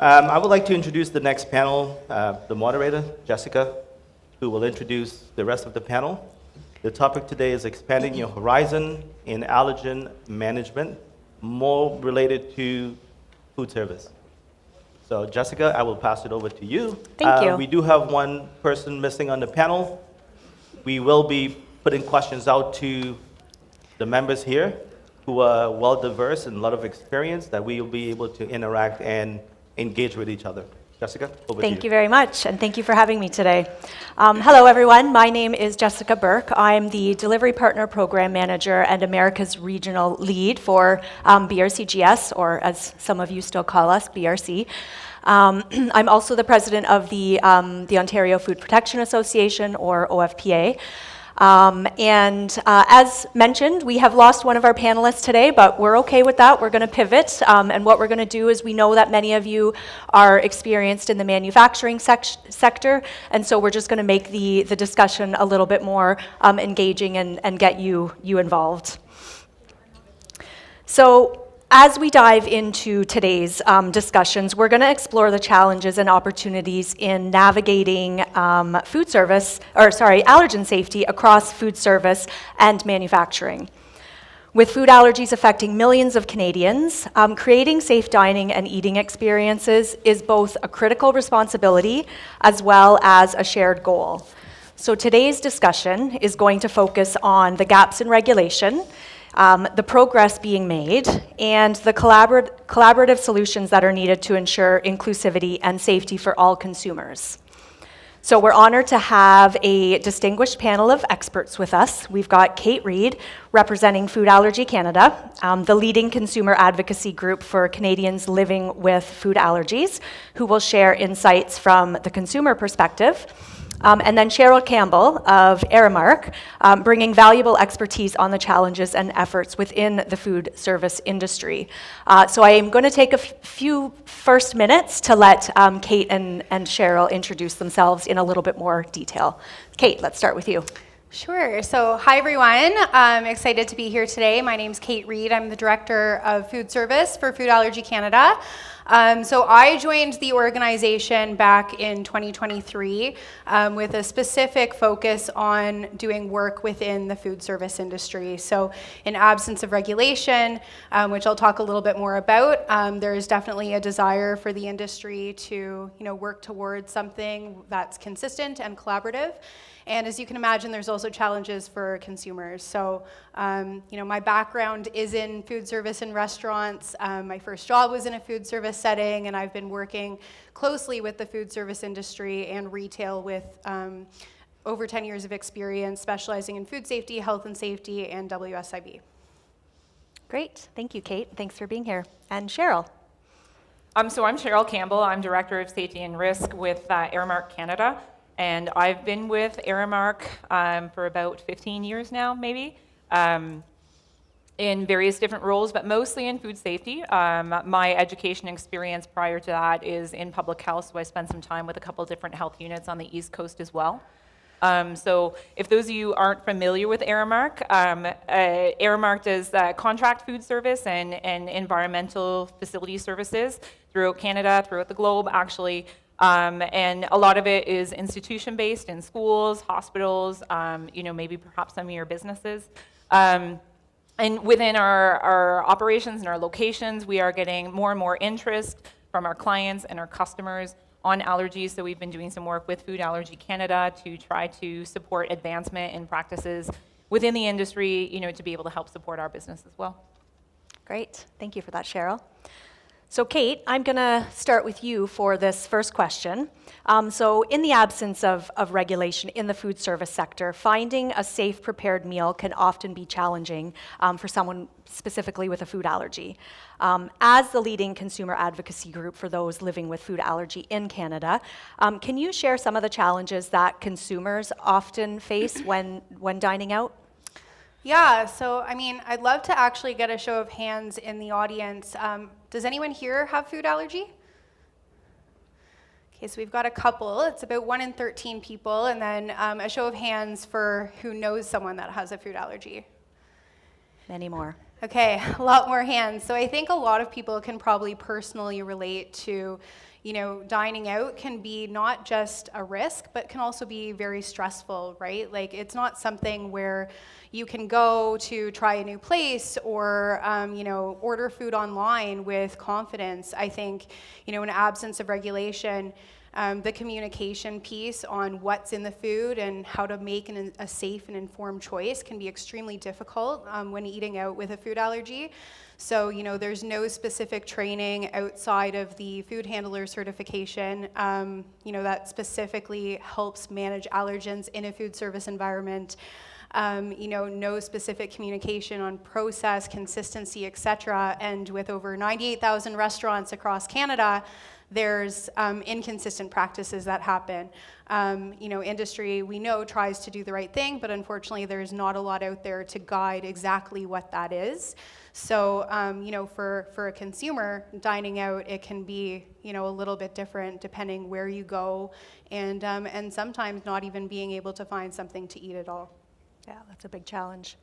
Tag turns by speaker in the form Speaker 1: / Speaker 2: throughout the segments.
Speaker 1: I would like to introduce the next panel, the moderator, Jessica, who will introduce the rest of the panel. The topic today is expanding your horizon in allergen management, more related to food service. So Jessica, I will pass it over to you.
Speaker 2: Thank you.
Speaker 1: We do have one person missing on the panel. We will be putting questions out to the members here who are well diverse and a lot of experience that we will be able to interact and engage with each other. Jessica, over to you.
Speaker 2: Thank you very much, and thank you for having me today. Hello, everyone. My name is Jessica Burke. I'm the Delivery Partner Program Manager and America's Regional Lead for BRCGS, or as some of you still call us, BRC. I'm also the president of the Ontario Food Protection Association, or OFPA. As mentioned, we have lost one of our panelists today, but we're okay with that. We're going to pivot, and what we're going to do is we know that many of you are experienced in the manufacturing sector, and so we're just going to make the discussion a little bit more engaging and get you involved. So, as we dive into today's discussions, we're going to explore the challenges and opportunities in navigating allergen safety across food service and manufacturing. With food allergies affecting millions of Canadians, creating safe dining and eating experiences is both a critical responsibility as well as a shared goal. So today's discussion is going to focus on the gaps in regulation, the progress being made, and the collaborative solutions that are needed to ensure inclusivity and safety for all consumers. So we're honored to have a distinguished panel of experts with us. We've got Kate Reid, representing Food Allergy Canada, the leading consumer advocacy group for Canadians living with food allergies, who will share insights from the consumer perspective. And then Cheryl Campbell of Aramark, bringing valuable expertise on the challenges and efforts within the food service industry. So I am going to take a few first minutes to let Kate and Cheryl introduce themselves in a little bit more detail. Kate, let's start with you.
Speaker 3: Sure. So hi, everyone. I'm excited to be here today. My name's Kate Reid. I'm the Director of Food Service for Food Allergy Canada. So I joined the organization back in 2023 with a specific focus on doing work within the food service industry. So in absence of regulation, which I'll talk a little bit more about, there is definitely a desire for the industry to work towards something that's consistent and collaborative. And as you can imagine, there's also challenges for consumers. So, my background is in food service and restaurants. My first job was in a food service setting, and I've been working closely with the food service industry and retail with over 10 years of experience, specializing in food safety, health and safety, and WSIB.
Speaker 2: Great. Thank you, Kate. Thanks for being here. And Cheryl.
Speaker 4: So I'm Cheryl Campbell. I'm Director of Safety and Risk with Aramark Canada. And I've been with Aramark for about 15 years now, maybe, in various different roles, but mostly in food safety. My education experience prior to that is in public health, so I spent some time with a couple different health units on the East Coast as well. So if those of you aren't familiar with Aramark, Aramark does contract food service and environmental facility services throughout Canada, throughout the globe, actually. And a lot of it is institution-based in schools, hospitals, maybe perhaps some of your businesses. And within our operations and our locations, we are getting more and more interest from our clients and our customers on allergies. So we've been doing some work with Food Allergy Canada to try to support advancement in practices within the industry, to be able to help support our business as well.
Speaker 2: Great. Thank you for that, Cheryl. So Kate, I'm going to start with you for this first question. So in the absence of regulation in the food service sector, finding a safe prepared meal can often be challenging for someone specifically with a food allergy. As the leading consumer advocacy group for those living with food allergy in Canada, can you share some of the challenges that consumers often face when dining out?
Speaker 3: Yeah, so I'd love to actually get a show of hands in the audience. Does anyone here have food allergy? Okay, so we've got a couple. It's about 1 in 13 people, and then a show of hands for who knows someone that has a food allergy.
Speaker 2: Many more.
Speaker 3: Okay, a lot more hands. So I think a lot of people can probably personally relate to, dining out can be not just a risk, but can also be very stressful, right? Like it's not something where you can go to try a new place or, order food online with confidence. I think, in absence of regulation, the communication piece on what's in the food and how to make a safe and informed choice can be extremely difficult when eating out with a food allergy. So, there's no specific training outside of the food handler certification, that specifically helps manage allergens in a food service environment. No specific communication on process, consistency, et cetera. And with over 98,000 restaurants across Canada, there's inconsistent practices that happen. Industry, we know, tries to do the right thing, but unfortunately there's not a lot out there to guide exactly what that is. So, for a consumer dining out, it can be, a little bit different depending where you go, and sometimes not even being able to find something to eat at all.
Speaker 2: Yeah, that's a big challenge.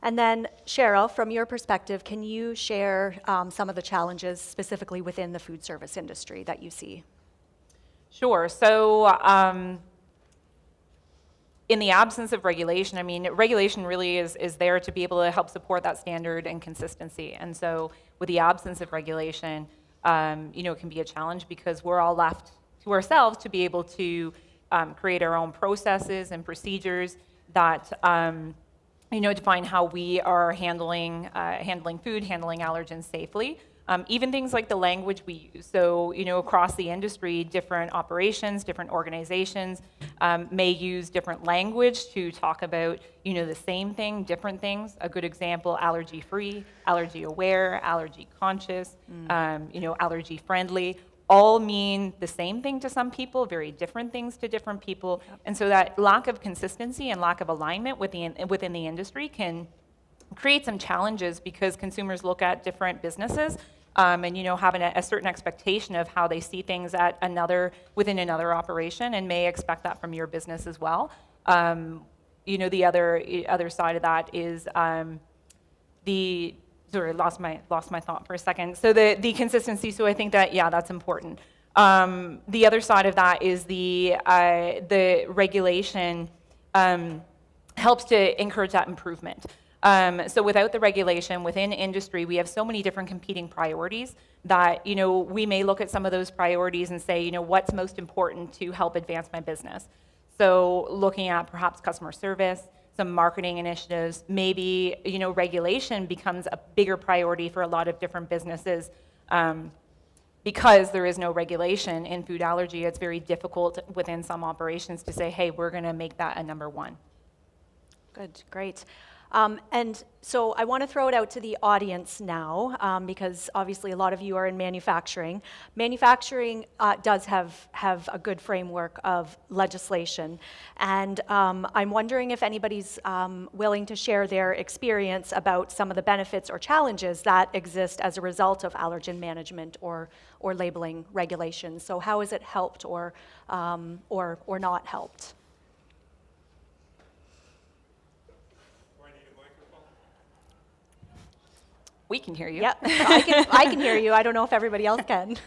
Speaker 2: And then, Cheryl, from your perspective, can you share some of the challenges specifically within the food service industry that you see?
Speaker 4: Sure. So in the absence of regulation, regulation really is there to be able to help support that standard and consistency. And so with the absence of regulation, it can be a challenge because we're all left to ourselves to be able to create our own processes and procedures that define how we are handling food, handling allergens safely. Even things like the language we use. So, across the industry, different operations, different organizations may use different language to talk about, the same thing, different things. A good example, allergy-free, allergy-aware, allergy-conscious, allergy-friendly. All mean the same thing to some people, very different things to different people. Yep. And so that lack of consistency and lack of alignment within the industry can create some challenges because consumers look at different businesses and having a certain expectation of how they see things within another operation and may expect that from your business as well. The other side of that is Sorry, lost my thought for a second. So the consistency. So I think that that's important. The other side of that is the regulation helps to encourage that improvement. So without the regulation within industry, we have so many different competing priorities that we may look at some of those priorities and say what's most important to help advance my business. So looking at perhaps customer service, some marketing initiatives, maybe regulation becomes a bigger priority for a lot of different businesses. Because there is no regulation in food allergy, it's very difficult within some operations to say, hey, we're going to make that a number one.
Speaker 2: Good, great. And so I want to throw it out to the audience now, because obviously a lot of you are in manufacturing. Manufacturing does have a good framework of legislation. And I'm wondering if anybody's willing to share their experience about some of the benefits or challenges that exist as a result of allergen management or labeling regulations. So how has it helped or not helped?
Speaker 4: We can hear you.
Speaker 2: Yep, I can hear you. I don't know if everybody else can.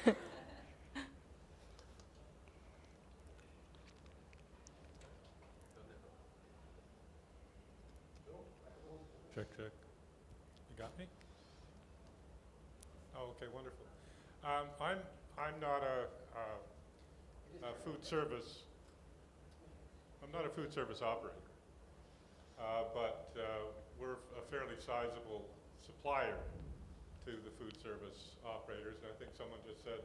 Speaker 5: Check. You got me? Oh, okay, wonderful. I'm not a food service. I'm not a food service operator, but we're a fairly sizable supplier to the food service operators. And I think someone just said,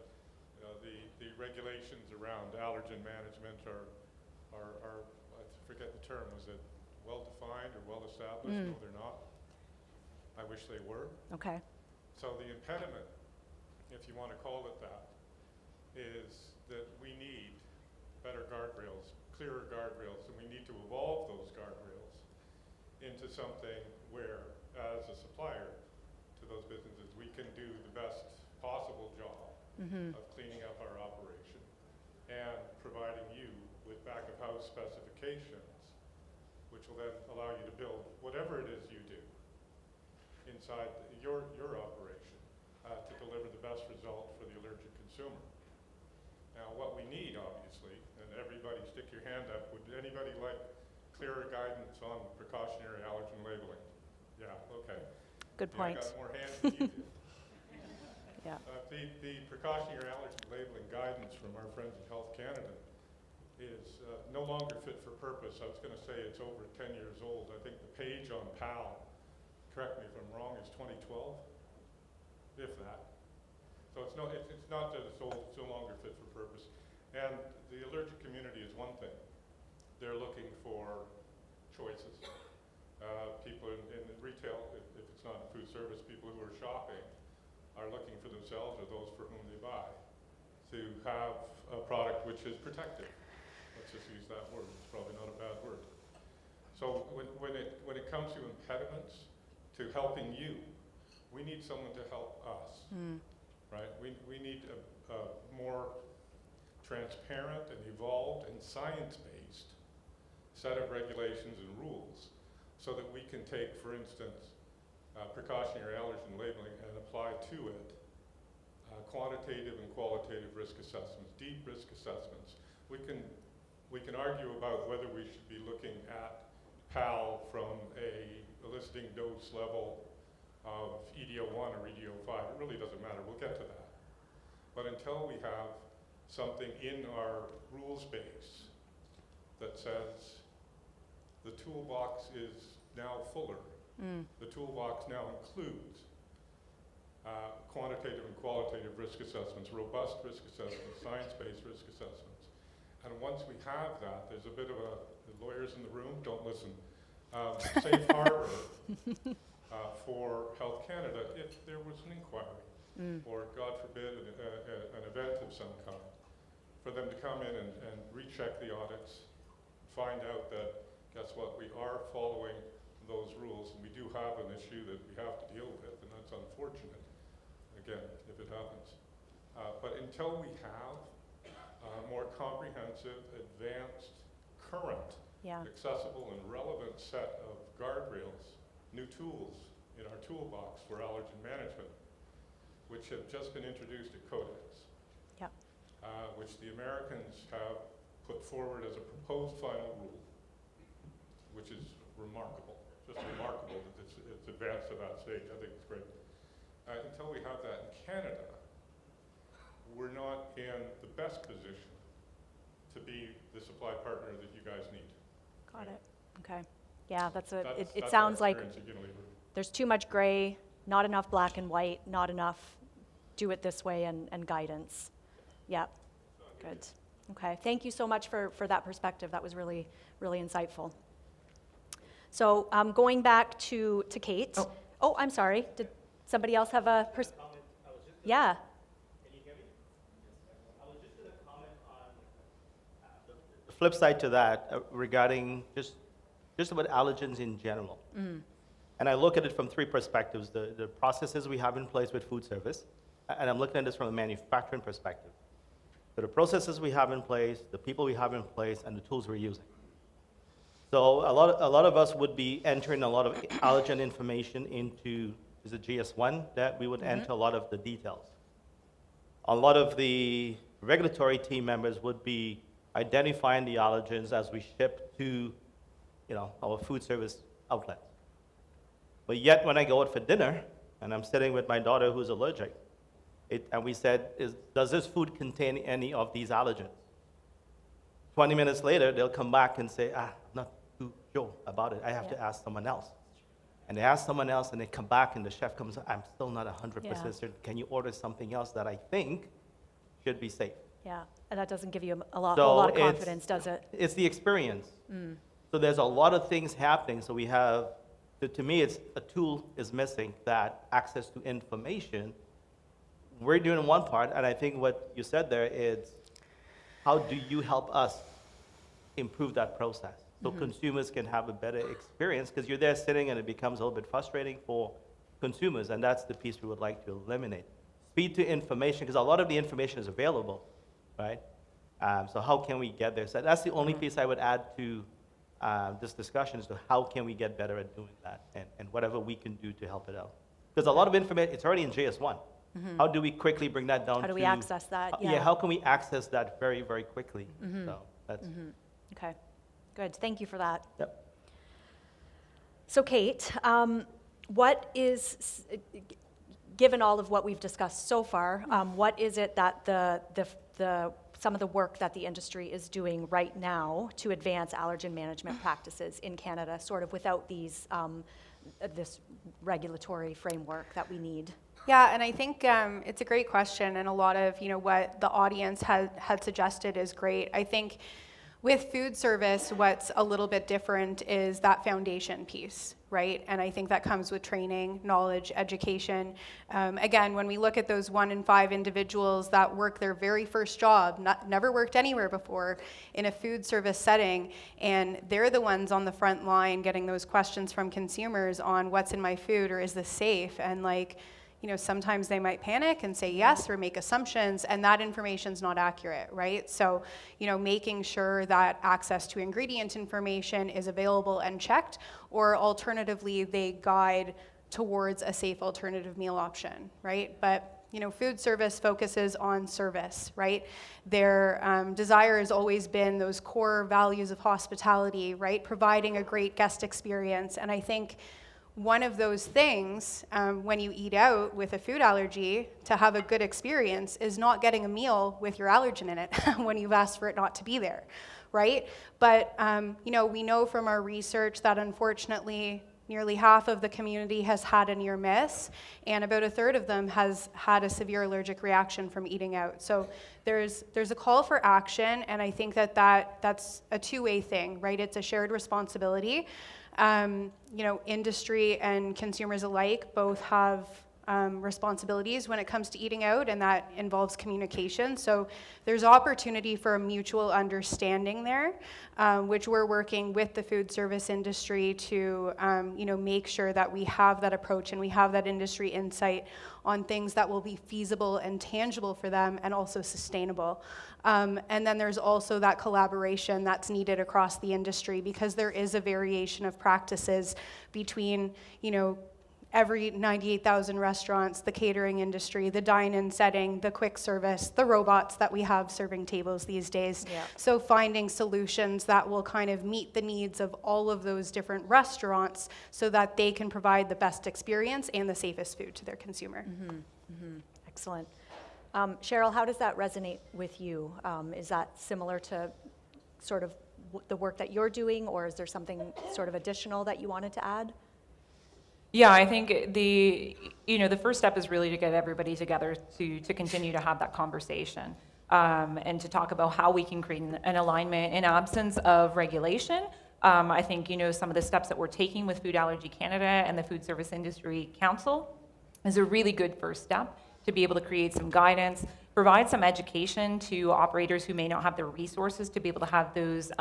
Speaker 5: the regulations around allergen management are I forget the term. Was it well-defined or well-established? No, they're not. I wish they were.
Speaker 2: Okay.
Speaker 5: So the impediment, if you want to call it that, is that we need better guardrails, clearer guardrails, and we need to evolve those guardrails into something where, as a supplier to those businesses, we can do the best possible job of cleaning up our operation and providing you with back-of-house specifications, which will then allow you to build whatever it is you do inside your operation to deliver the best result for the allergic consumer. Now, what we need, obviously, and everybody stick your hand up, would anybody like clearer guidance on precautionary allergen labeling? Yeah, okay.
Speaker 2: Good
Speaker 5: Yeah,
Speaker 2: point.
Speaker 5: I got more hands than you did.
Speaker 2: Yeah.
Speaker 5: The precautionary allergen labeling guidance from our friends at Health Canada is no longer fit for purpose. I was going to say it's over 10 years old. I think the page on PAL, correct me if I'm wrong, is 2012, if that. So it's not that it's old, it's no longer fit for purpose. And the allergic community is one thing. They're looking for choices. People in retail, if it's not in food service, people who are shopping are looking for themselves or those for whom they buy to have a product which is protected. Let's just use that word. It's probably not a bad word. So when it comes to impediments to helping you, we need someone to help us, right? We need a more transparent and evolved and science-based set of regulations and rules so that we can take, for instance, precautionary allergen labeling and apply to it quantitative and qualitative risk assessments, deep risk assessments. We can argue about whether we should be looking at PAL from a eliciting dose level of EDO1 or EDO5. It really doesn't matter. We'll get to that. But until we have something in our rules base that says the toolbox is now fuller, the toolbox now includes quantitative and qualitative risk assessments, robust risk assessments, science-based risk assessments. And once we have that, there's a bit of the lawyers in the room, don't listen, safe harbor for Health Canada if there was an inquiry or, God forbid, an event of some kind, for them to come in and recheck the audits, find out that, guess what, we are following those rules, and we do have an issue that we have to deal with, and that's unfortunate, again, if it happens. But until we have a more comprehensive, advanced, current, accessible, and relevant set of guardrails, new tools in our toolbox for allergen management, which have just been introduced at Codex, which the Americans have put forward as a proposed final rule, which is remarkable, just remarkable that it's advanced to that stage. I think it's great. Until we have that in Canada, we're not in the best position to be the supply partner that you guys need.
Speaker 2: Got it. Okay. Yeah, that's it
Speaker 5: That's
Speaker 2: sounds
Speaker 5: our
Speaker 2: like
Speaker 5: experience at Unilever.
Speaker 2: there's too much gray, not enough black and white, not enough do it this way and guidance. Yeah, good. Okay, thank you so much for that perspective. That was really, really insightful. So going back to Kate. Oh, I'm sorry. Did somebody else have a Yeah.
Speaker 1: The flip side to that regarding just about allergens in general. And I look at it from three perspectives, the processes we have in place with food service, and I'm looking at this from a manufacturing perspective. So the processes we have in place, the people we have in place, and the tools we're using. So a lot of us would be entering a lot of allergen information into, is it GS1, that we would enter a lot of the details. A lot of the regulatory team members would be identifying the allergens as we ship to, our food service outlets. But yet when I go out for dinner, and I'm sitting with my daughter who's allergic, and we said, does this food contain any of these allergens? 20 minutes later, they'll come back and say, I'm not too sure about it. I have to ask someone else. And they ask someone else, and they come back, and the chef comes, I'm still not 100% certain. Can you order something else that I think should be safe?
Speaker 2: Yeah, and that doesn't give you a whole
Speaker 1: So
Speaker 2: lot of confidence, does it?
Speaker 1: It's the experience. So there's a lot of things happening. So we have, to me, it's a tool is missing, that access to information. We're doing one part, and I think what you said there is, how do you help us improve that process so consumers can have a better experience? Because you're there sitting, and it becomes a little bit frustrating for consumers, and that's the piece we would like to eliminate. Speed to information, because a lot of the information is available, right? So how can we get there? So that's the only piece I would add to this discussion, as to how can we get better at doing that, and whatever we can do to help it out. Because a lot of information, it's already in JS1. How do we quickly bring that down to?
Speaker 2: How do we access that?
Speaker 1: Yeah, how can we access that very, very quickly? So that's,
Speaker 2: Okay, good. Thank you for that.
Speaker 1: yep.
Speaker 2: So Kate, what is, given all of what we've discussed so far, what is it that some of the work that the industry is doing right now to advance allergen management practices in Canada, sort of without these, this regulatory framework that we need?
Speaker 3: Yeah, and I think it's a great question, and a lot of what the audience had suggested is great. I think with food service, what's a little bit different is that foundation piece, right? And I think that comes with training, knowledge, education. Again, when we look at those 1 in 5 individuals that work their very first job, never worked anywhere before in a food service setting, and they're the ones on the front line getting those questions from consumers on what's in my food or is this safe, and sometimes they might panic and say yes or make assumptions, and that information's not accurate, right? So, making sure that access to ingredient information is available and checked, or alternatively, they guide towards a safe alternative meal option, right? But food service focuses on service, right? Their desire has always been those core values of hospitality, right? Providing a great guest experience, and I think one of those things, when you eat out with a food allergy, to have a good experience is not getting a meal with your allergen in it when you've asked for it not to be there, right? But, we know from our research that unfortunately nearly half of the community has had a near miss, and about 1/3 of them has had a severe allergic reaction from eating out. So there's a call for action, and I think that's a two-way thing, right? It's a shared responsibility. Industry and consumers alike both have responsibilities when it comes to eating out, and that involves communication. So there's opportunity for a mutual understanding there, which we're working with the food service industry to make sure that we have that approach and we have that industry insight on things that will be feasible and tangible for them and also sustainable. And then there's also that collaboration that's needed across the industry, because there is a variation of practices between, every 98,000 restaurants, the catering industry, the dine-in setting, the quick service, the robots that we have serving tables these days.
Speaker 2: Yeah.
Speaker 3: So finding solutions that will kind of meet the needs of all of those different restaurants so that they can provide the best experience and the safest food to their consumer.
Speaker 2: Excellent. Cheryl, how does that resonate with you? Is that similar to sort of the work that you're doing, or is there something sort of additional that you wanted to add?
Speaker 4: Yeah, I think the first step is really to get everybody together to continue to have that conversation and to talk about how we can create an alignment in absence of regulation. I think, some of the steps that we're taking with Food Allergy Canada and the Food Service Industry Council is a really good first step to be able to create some guidance, provide some education to operators who may not have the resources to be able to have those,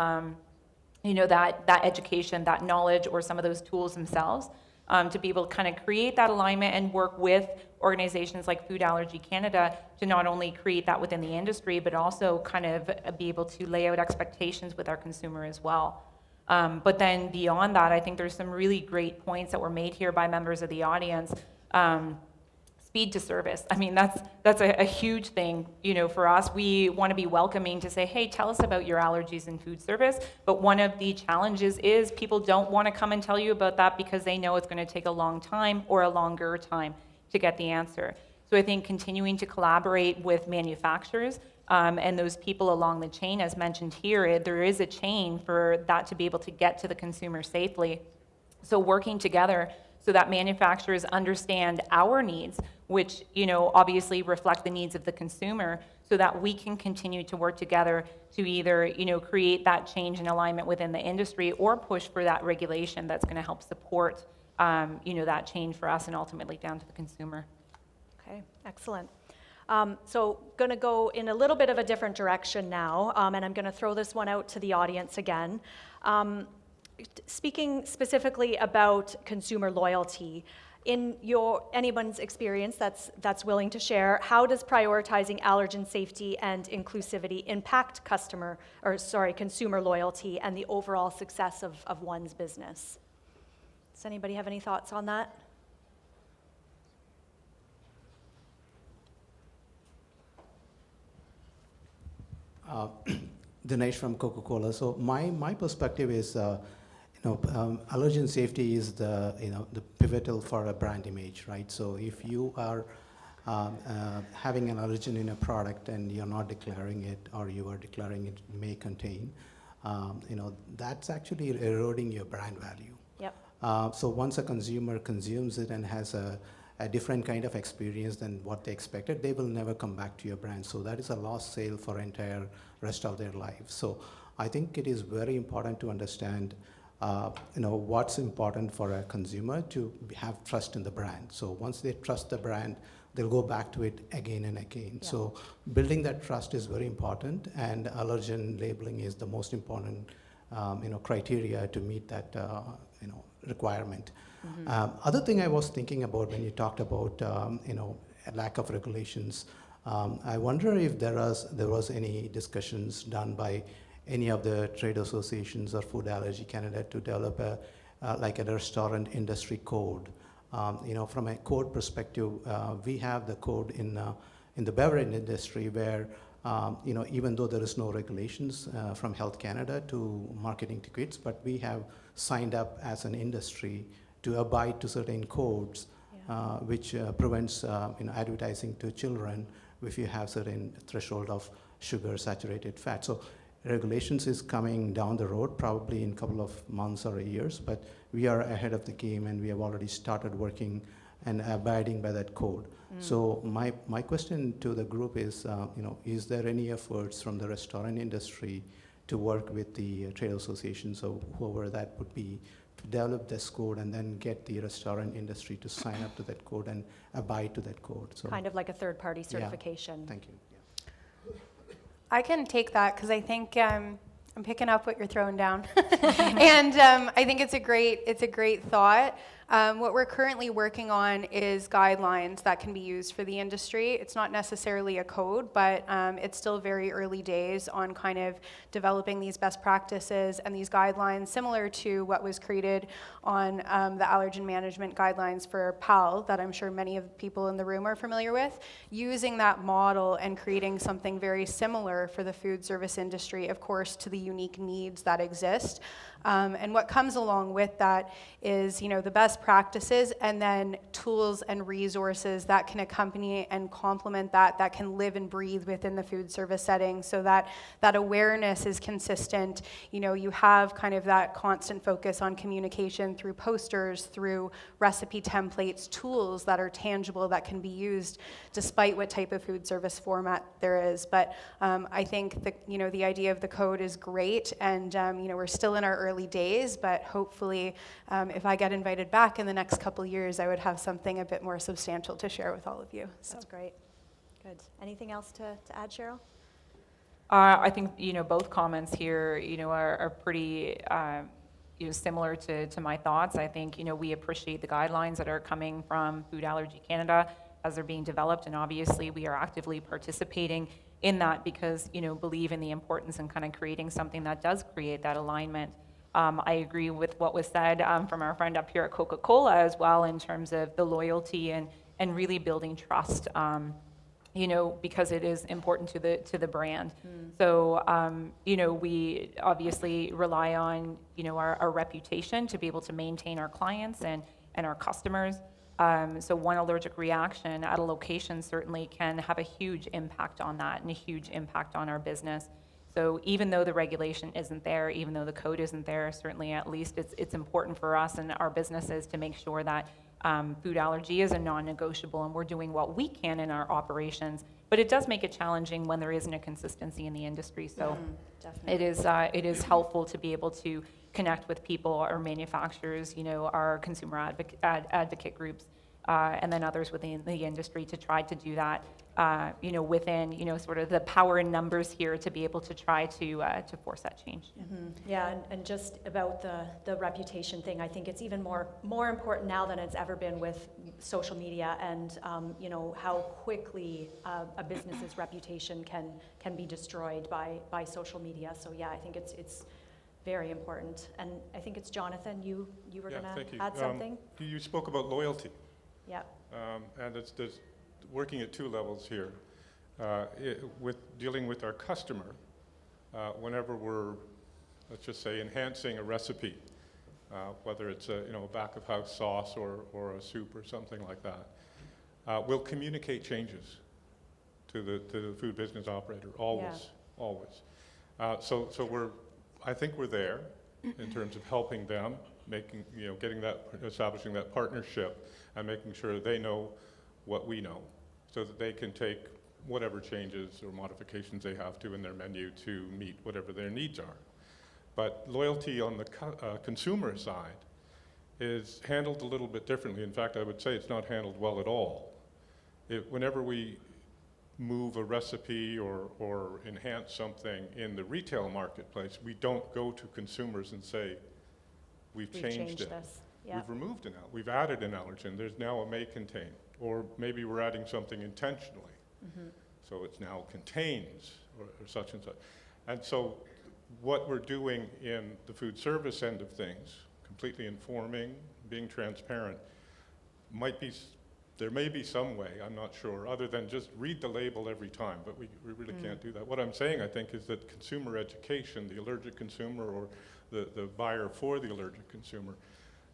Speaker 4: that education, that knowledge, or some of those tools themselves. To be able to kind of create that alignment and work with organizations like Food Allergy Canada to not only create that within the industry, but also kind of be able to lay out expectations with our consumer as well. But then beyond that, I think there's some really great points that were made here by members of the audience. Speed to service. I mean, that's a huge thing, for us. We want to be welcoming to say, hey, tell us about your allergies in food service. But one of the challenges is people don't want to come and tell you about that because they know it's going to take a long time or a longer time to get the answer. So I think continuing to collaborate with manufacturers and those people along the chain, as mentioned here, there is a chain for that to be able to get to the consumer safely. So working together so that manufacturers understand our needs, which obviously reflect the needs of the consumer, so that we can continue to work together to either create that change and alignment within the industry or push for that regulation that's going to help support that change for us and ultimately down to the consumer.
Speaker 2: Okay, excellent. So going to go in a little bit of a different direction now, and I'm going to throw this one out to the audience again. Speaking specifically about consumer loyalty, in anyone's experience that's willing to share, how does prioritizing allergen safety and inclusivity impact consumer loyalty and the overall success of one's business? Does anybody have any thoughts on that?
Speaker 6: Dinesh from Coca-Cola. So my perspective is, allergen safety is the pivotal for a brand image, right? So if you are having an allergen in a product and you're not declaring it, or you are declaring it may contain, that's actually eroding your brand value.
Speaker 2: Yep.
Speaker 6: So once a consumer consumes it and has a different kind of experience than what they expected, they will never come back to your brand. So that is a lost sale for entire rest of their lives. So I think it is very important to understand, what's important for a consumer to have trust in the brand. So once they trust the brand, they'll go back to it again and again. Yeah. So building that trust is very important, and allergen labeling is the most important, criteria to meet that, requirement. Mm-hmm. Other thing I was thinking about when you talked about, a lack of regulations, I wonder if there was any discussions done by any of the trade associations or Food Allergy Canada to develop like a restaurant industry code. From a code perspective, we have the code in the beverage industry where, even though there is no regulations from Health Canada to marketing to kids, but we have signed up as an industry to abide to certain codes, which prevents advertising to children if you have certain threshold of sugar, saturated fat. So regulations is coming down the road, probably in a couple of months or years, but we are ahead of the game, and we have already started working and abiding by that code. So my question to the group is, is there any efforts from the restaurant industry to work with the trade associations or whoever that would be to develop this code and then get the restaurant industry to sign up to that code and abide to that code? So
Speaker 2: Kind of like a third-party certification.
Speaker 6: Yeah. Thank you.
Speaker 3: I can take that because I think I'm picking up what you're throwing down, and I think it's a great thought. What we're currently working on is guidelines that can be used for the industry. It's not necessarily a code, but it's still very early days on kind of developing these best practices and these guidelines, similar to what was created on the allergen management guidelines for PAL, that I'm sure many of the people in the room are familiar with, using that model and creating something very similar for the food service industry, of course, to the unique needs that exist. And what comes along with that is, the best practices and then tools and resources that can accompany and complement that can live and breathe within the food service setting, so that awareness is consistent. You have kind of that constant focus on communication through posters, through recipe templates, tools that are tangible that can be used despite what type of food service format there is. But I think the idea of the code is great, and we're still in our early days, but hopefully if I get invited back in the next couple years, I would have something a bit more substantial to share with all of you. So.
Speaker 2: That's great. Good. Anything else to add, Cheryl?
Speaker 4: I think both comments here are pretty similar to my thoughts. I think we appreciate the guidelines that are coming from Food Allergy Canada as they're being developed, and obviously we are actively participating in that because believe in the importance in kind of creating something that does create that alignment. I agree with what was said from our friend up here at Coca-Cola as well, in terms of the loyalty and really building trust, because it is important to the brand. So, we obviously rely on, our reputation to be able to maintain our clients and our customers. So one allergic reaction at a location certainly can have a huge impact on that and a huge impact on our business. So even though the regulation isn't there, even though the code isn't there, certainly at least it's important for us and our businesses to make sure that food allergy is a non-negotiable, and we're doing what we can in our operations. But it does make it challenging when there isn't a consistency in the industry. So it is helpful to be able to connect with people, our manufacturers, our consumer advocate groups, and then others within the industry to try to do that, within, sort of the power in numbers here to be able to try to force that change.
Speaker 2: Yeah, and just about the reputation thing, I think it's even more important now than it's ever been with social media and, how quickly a business's reputation can be destroyed by social media. So yeah, I think it's very important. And I think it's Jonathan, you were going to add something?
Speaker 5: You spoke about loyalty.
Speaker 2: Yeah.
Speaker 5: And it's working at two levels here. With dealing with our customer, whenever we're, let's just say, enhancing a recipe, whether it's a back of house sauce or a soup or something like that, we'll communicate changes to the food business operator, always, always. So I think we're there in terms of helping them, establishing that partnership and making sure they know what we know so that they can take whatever changes or modifications they have to in their menu to meet whatever their needs are. But loyalty on the consumer side is handled a little bit differently. In fact, I would say it's not handled well at all. Whenever we move a recipe or enhance something in the retail marketplace, we don't go to consumers and say, we've changed it.
Speaker 2: This. Yeah.
Speaker 5: We've removed an allergen, we've added an allergen, there's now a may contain, or maybe we're adding something intentionally. So it's now contains, or such and such. And so what we're doing in the food service end of things, completely informing, being transparent, there may be some way, I'm not sure, other than just read the label every time, but we really can't do that. What I'm saying, I think, is that consumer education, the allergic consumer or the buyer for the allergic consumer,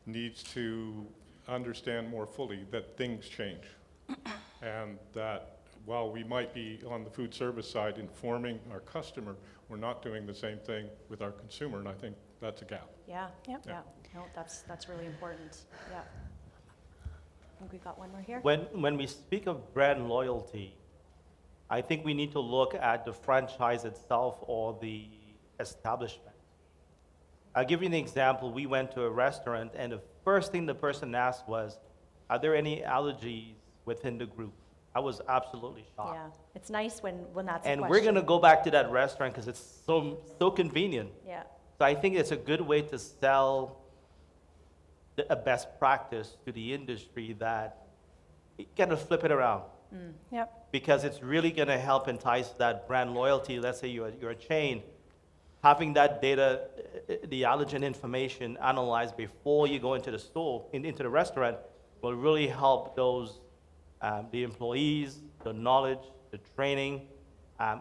Speaker 5: needs to understand more fully that things change. And that while we might be on the food service side informing our customer, we're not doing the same thing with our consumer, and I think that's a gap.
Speaker 2: Yeah.
Speaker 3: Yep.
Speaker 2: Yeah. No, that's really important. Yeah. I think we got one more here.
Speaker 1: When we speak of brand loyalty, I think we need to look at the franchise itself or the establishment. I'll give you an example. We went to a restaurant, and the first thing the person asked was, are there any allergies within the group? I was absolutely shocked.
Speaker 2: Yeah. It's nice when that's a
Speaker 1: And
Speaker 2: question.
Speaker 1: we're going to go back to that restaurant because it's so convenient.
Speaker 2: Yeah.
Speaker 1: So I think it's a good way to sell a best practice to the industry that you got to flip it around.
Speaker 3: Yep.
Speaker 1: Because it's really going to help entice that brand loyalty. Let's say you're a chain. Having that data, the allergen information analyzed before you go into the store, into the restaurant, will really help those, the employees, the knowledge, the training.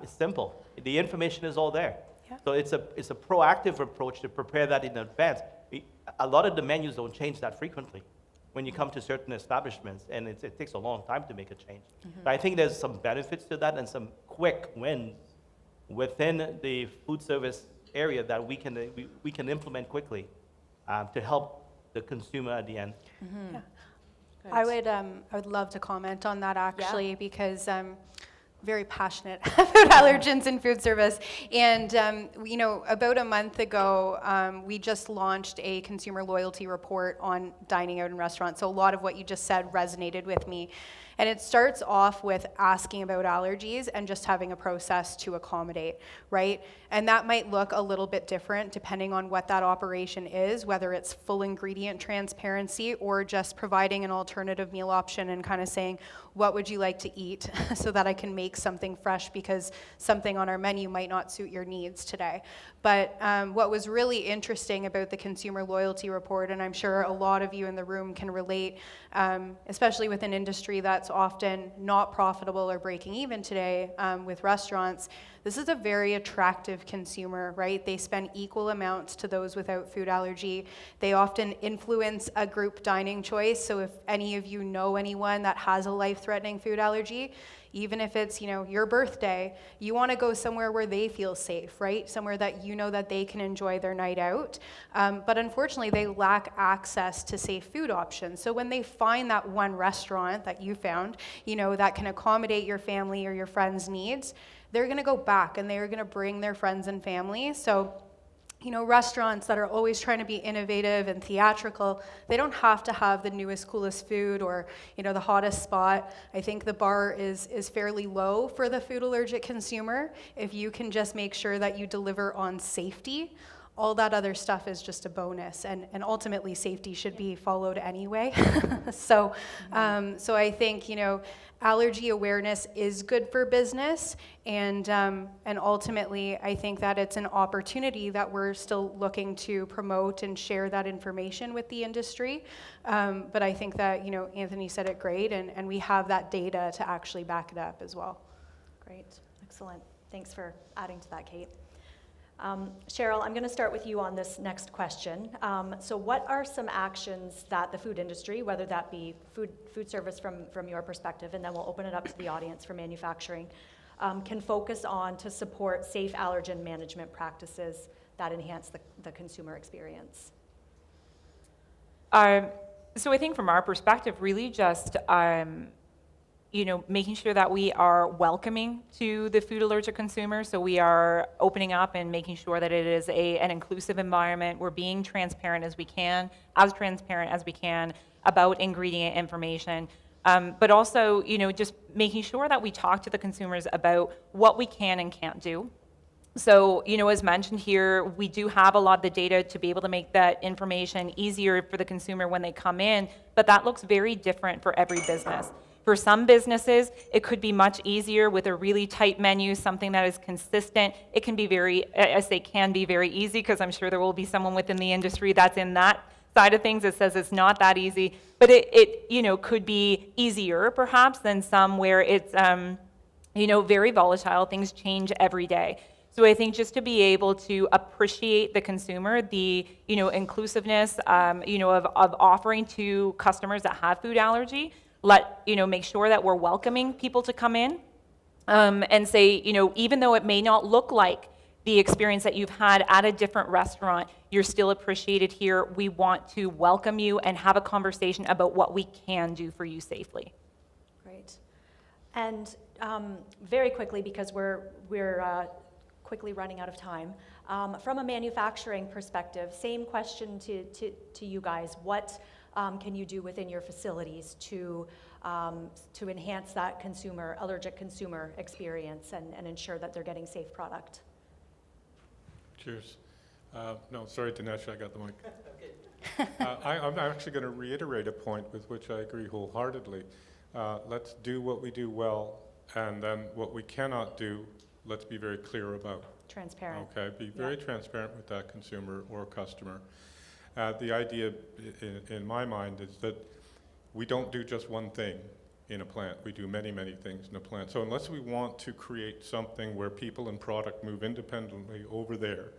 Speaker 1: It's simple. The information is all there.
Speaker 3: Yeah.
Speaker 1: So it's a proactive approach to prepare that in advance. A lot of the menus don't change that frequently when you come to certain establishments, and it takes a long time to make a change. But I think there's some benefits to that and some quick wins within the food service area that we can implement quickly to help the consumer at the end.
Speaker 3: Yeah.
Speaker 2: Good.
Speaker 3: I would love to comment on that actually, because very passionate about allergens in food service. And, about a month ago, we just launched a consumer loyalty report on dining out in restaurants. So a lot of what you just said resonated with me. And it starts off with asking about allergies and just having a process to accommodate, right? And that might look a little bit different depending on what that operation is, whether it's full ingredient transparency or just providing an alternative meal option and kind of saying, what would you like to eat so that I can make something fresh because something on our menu might not suit your needs today. But what was really interesting about the consumer loyalty report, and I'm sure a lot of you in the room can relate, especially with an industry that's often not profitable or breaking even today with restaurants, this is a very attractive consumer, right? They spend equal amounts to those without food allergy. They often influence a group dining choice. So if any of you know anyone that has a life-threatening food allergy, even if it's, your birthday, you want to go somewhere where they feel safe, right? Somewhere that you know that they can enjoy their night out. But unfortunately, they lack access to safe food options. So when they find that one restaurant that you found, that can accommodate your family or your friends' needs, they're going to go back and they're going to bring their friends and family. So restaurants that are always trying to be innovative and theatrical, they don't have to have the newest, coolest food or, the hottest spot. I think the bar is fairly low for the food allergic consumer. If you can just make sure that you deliver on safety, all that other stuff is just a bonus, and ultimately safety should be followed anyway. So I think allergy awareness is good for business, and ultimately I think that it's an opportunity that we're still looking to promote and share that information with the industry. But I think that Anthony said it great, and we have that data to actually back it up as well.
Speaker 2: Great. Excellent. Thanks for adding to that, Kate. Cheryl, I'm going to start with you on this next question. So what are some actions that the food industry, whether that be food service from your perspective, and then we'll open it up to the audience for manufacturing, can focus on to support safe allergen management practices that enhance the consumer experience?
Speaker 4: So I think from our perspective, really just making sure that we are welcoming to the food allergic consumer. So we are opening up and making sure that it is an inclusive environment. We're being as transparent as we can about ingredient information. But also, just making sure that we talk to the consumers about what we can and can't do. So, as mentioned here, we do have a lot of the data to be able to make that information easier for the consumer when they come in, but that looks very different for every business. For some businesses, it could be much easier with a really tight menu, something that is consistent. It can be very easy, because I'm sure there will be someone within the industry that's in that side of things that says it's not that easy, but it could be easier perhaps than some where it's, very volatile. Things change every day. So I think just to be able to appreciate the consumer, the inclusiveness, of offering to customers that have food allergy, make sure that we're welcoming people to come in, and say, even though it may not look like the experience that you've had at a different restaurant, you're still appreciated here. We want to welcome you and have a conversation about what we can do for you safely.
Speaker 2: Great. And very quickly, because we're quickly running out of time. From a manufacturing perspective, same question to you guys. What can you do within your facilities to enhance that allergic consumer experience and ensure that they're getting safe product?
Speaker 5: Cheers. No, sorry, Dinesh, I got the mic. I'm actually going to reiterate a point with which I agree wholeheartedly. Let's do what we do well, and then what we cannot do, let's be very clear about.
Speaker 2: Transparent.
Speaker 5: Okay, be very transparent with that consumer or customer. The idea in my mind is that we don't do just one thing in a plant. We do many, many things in a plant. So unless we want to create something where people and product move independently over there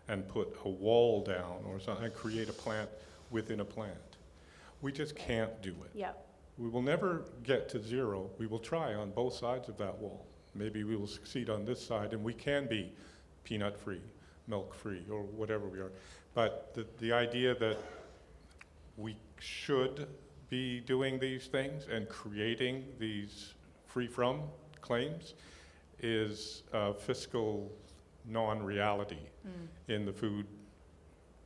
Speaker 5: and put a wall down or something and create a plant within a plant, we just can't do it.
Speaker 2: Yep.
Speaker 5: We will never get to zero. We will try on both sides of that wall. Maybe we will succeed on this side, and we can be peanut-free, milk-free, or whatever we are. But the idea that we should be doing these things and creating these free-from claims is fiscal non-reality in the food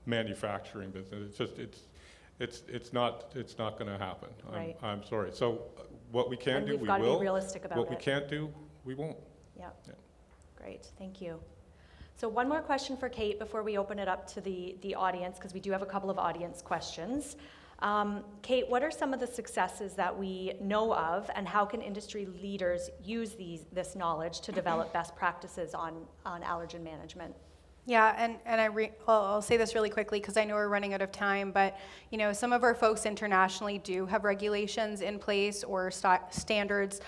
Speaker 5: manufacturing business. It's not going to happen.
Speaker 2: Right.
Speaker 5: I'm sorry. So what we can
Speaker 2: And
Speaker 5: do, we
Speaker 2: we've got to
Speaker 5: will.
Speaker 2: be realistic about
Speaker 5: What
Speaker 2: it.
Speaker 5: we can't do, we won't.
Speaker 2: Yep.
Speaker 5: Yeah.
Speaker 2: Great, thank you. So one more question for Kate before we open it up to the audience, because we do have a couple of audience questions. Kate, what are some of the successes that we know of, and how can industry leaders use this knowledge to develop best practices on allergen management?
Speaker 3: Yeah, and I'll say this really quickly because I know we're running out of time, but some of our folks internationally do have regulations in place or standards,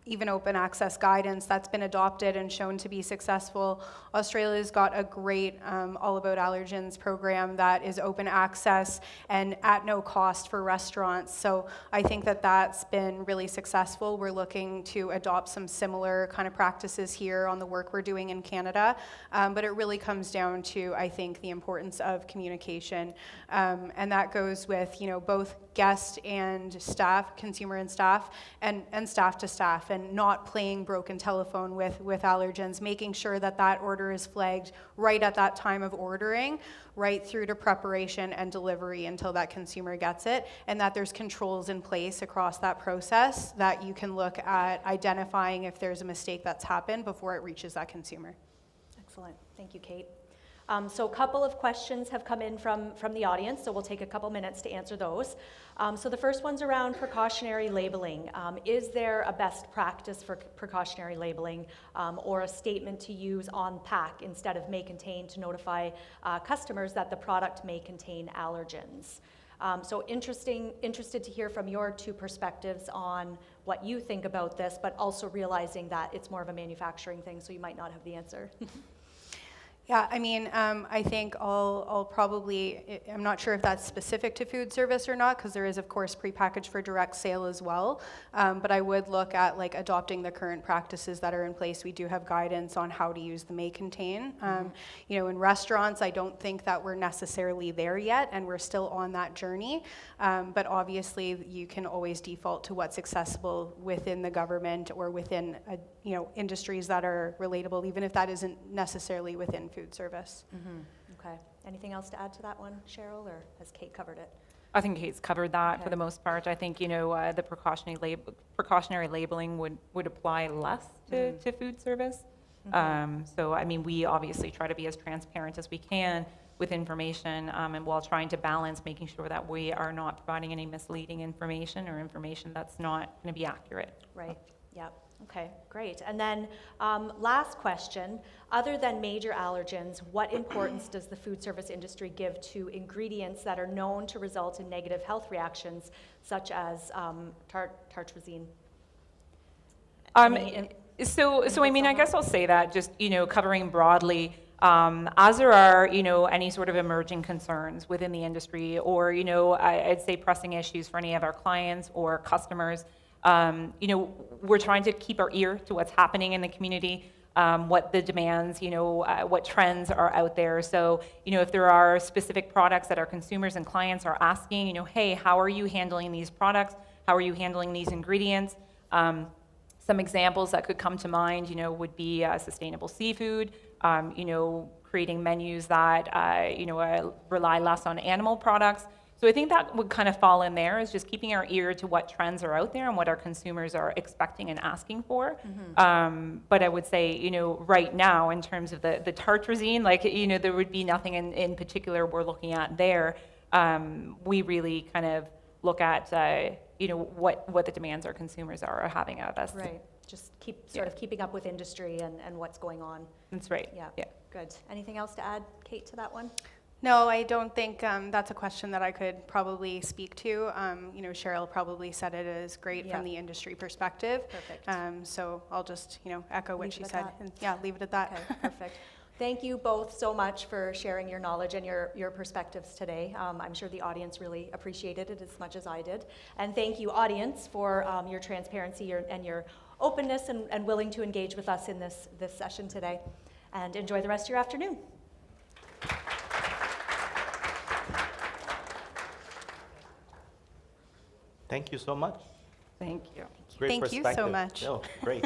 Speaker 3: even open access guidance that's been adopted and shown to be successful. Australia's got a great All About Allergens program that is open access and at no cost for restaurants. So I think that that's been really successful. We're looking to adopt some similar kind of practices here on the work we're doing in Canada. But it really comes down to, I think, the importance of communication. And that goes with, both guest and staff, consumer and staff, and staff to staff, and not playing broken telephone with allergens, making sure that that order is flagged right at that time of ordering, right through to preparation and delivery until that consumer gets it, and that there's controls in place across that process that you can look at identifying if there's a mistake that's happened before it reaches that consumer.
Speaker 2: Excellent, thank you, Kate. So a couple of questions have come in from the audience, so we'll take a couple minutes to answer those. So the first one's around precautionary labeling. Is there a best practice for precautionary labeling or a statement to use on pack instead of may contain to notify customers that the product may contain allergens? So interested to hear from your two perspectives on what you think about this, but also realizing that it's more of a manufacturing thing, so you might not have the answer.
Speaker 3: Yeah, I mean, I think I'll probably, I'm not sure if that's specific to food service or not, because there is, of course, prepackaged for direct sale as well. But I would look at like adopting the current practices that are in place. We do have guidance on how to use the may contain. You know, in restaurants, I don't think that we're necessarily there yet, and we're still on that journey. But obviously, you can always default to what's accessible within the government or within, you know, industries that are relatable, even if that isn't necessarily within food service.
Speaker 2: Okay. Anything else to add to that one, Cheryl, or has Kate covered it?
Speaker 4: I think Kate's covered that
Speaker 2: Okay.
Speaker 4: for the most part. I think, you know, the precautionary labeling would apply less to food service. So, I mean, we obviously try to be as transparent as we can with information, and while trying to balance making sure that we are not providing any misleading information or information that's not going to be accurate.
Speaker 2: Right, yep, okay, great. And then last question, other than major allergens, what importance does the food service industry give to ingredients that are known to result in negative health reactions, such as tartrazine?
Speaker 4: So I mean, I guess I'll say that just, you know, covering broadly, as there are, you know, any sort of emerging concerns within the industry, or, you know, I'd say pressing issues for any of our clients or customers, you know, we're trying to keep our ear to what's happening in the community, what the demands, you know, what trends are out there. So, you know, if there are specific products that our consumers and clients are asking, you know, hey, how are you handling these products? How are you handling these ingredients? Some examples that could come to mind, you know, would be sustainable seafood, you know, creating menus that, you know, rely less on animal products. So I think that would kind of fall in there, is just keeping our ear to what trends are out there and what our consumers are expecting and asking for. But I would say, you know, right now, in terms of the tartrazine, like, you know, there would be nothing in particular we're looking at there. We really kind of look at, you know, what the demands our consumers are having of us.
Speaker 2: Right, just keep sort of keeping up with industry and what's going on.
Speaker 4: That's right.
Speaker 2: Yeah,
Speaker 4: Yeah.
Speaker 2: good. Anything else to add, Kate, to that one?
Speaker 3: No, I don't think that's a question that I could probably speak to. You know, Cheryl probably said it is great
Speaker 2: Yeah.
Speaker 3: from the industry perspective.
Speaker 2: Perfect.
Speaker 3: So I'll just, you know, echo what
Speaker 2: Leave
Speaker 3: she
Speaker 2: it at
Speaker 3: said.
Speaker 2: that.
Speaker 3: And yeah, leave it at that.
Speaker 2: Okay, perfect. Thank you both so much for sharing your knowledge and your perspectives today. I'm sure the audience really appreciated it as much as I did. And thank you, audience, for your transparency and your openness and willing to engage with us in this session today. And enjoy the rest of your afternoon.
Speaker 1: Thank you so much.
Speaker 4: Thank you.
Speaker 1: Great
Speaker 3: Thank you so
Speaker 1: perspective.
Speaker 3: much.
Speaker 1: No, great.